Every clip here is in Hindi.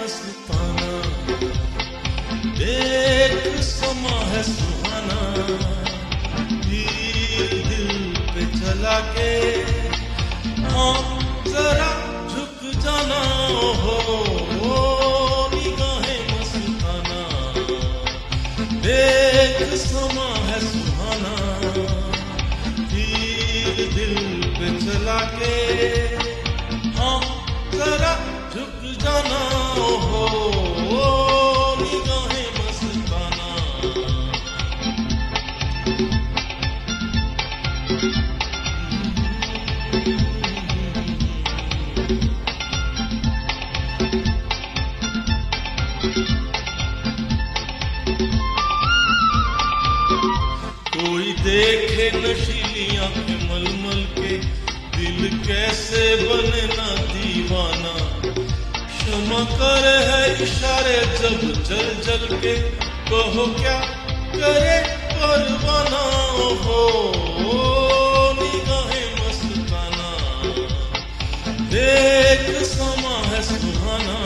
मस्ताना, देख समा है सुहाना, दिल पे चला के हाँ जरा झुक जाना हो, निगाहें मस्ताना, देख समा है सुहाना, दिल पे चला के हाँ जरा झुक जाना हो, निगाहें मस्ताना। कोई देखे नशीली आंखें मलमल के, दिल कैसे बने ना दीवाना, क्षमा कर है इशारे जब जल जल के, कहो क्या करे परवाना हो, निगाहें मस्ताना, देख समा है सुहाना,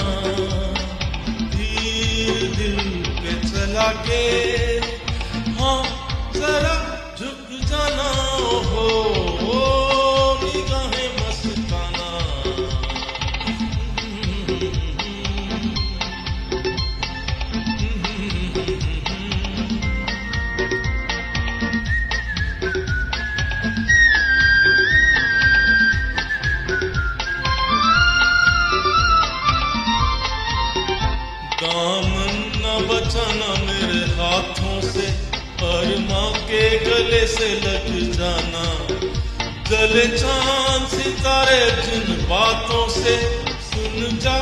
दिल पे चला के हाँ जरा झुक जाना हो, निगाहें मस्ताना। दामन न बचाना मेरे हाथों से, अरमा के गले से लग जाना, जले चांद सितारे जिन बातों से, सुन जा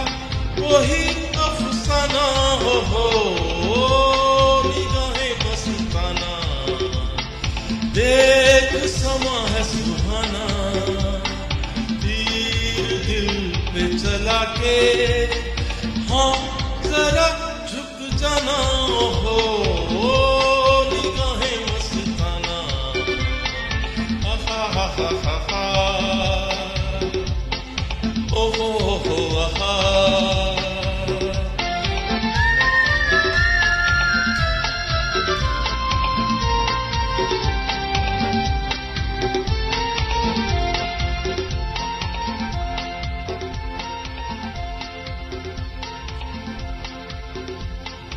वही अफसाना हो, निगाहें मस्ताना, देख समा है सुहाना, दिल पे चला के हाँ जरा झुक जाना हो, निगाहें मस्ताना। आहा हा हा हा हा, ओ हो आहा।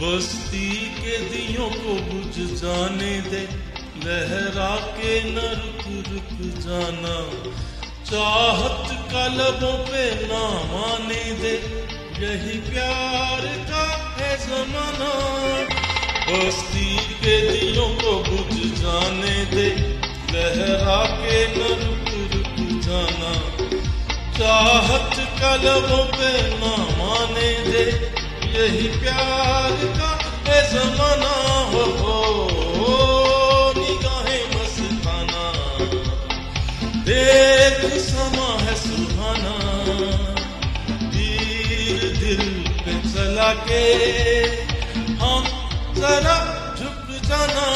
बस्ती के दियों को बुझ जाने दे, लहरा के न रुक रुक जाना, चाहत का लबों पे ना माने दे, यही प्यार का है जमाना। बस्ती के दियों को बुझ जाने दे, लहरा के न रुक रुक जाना, चाहत का लबों पे ना माने दे, यही प्यार का है जमाना हो, निगाहें मस्ताना, देख समा है सुहाना, दिल पे चला के हाँ जरा झुक जाना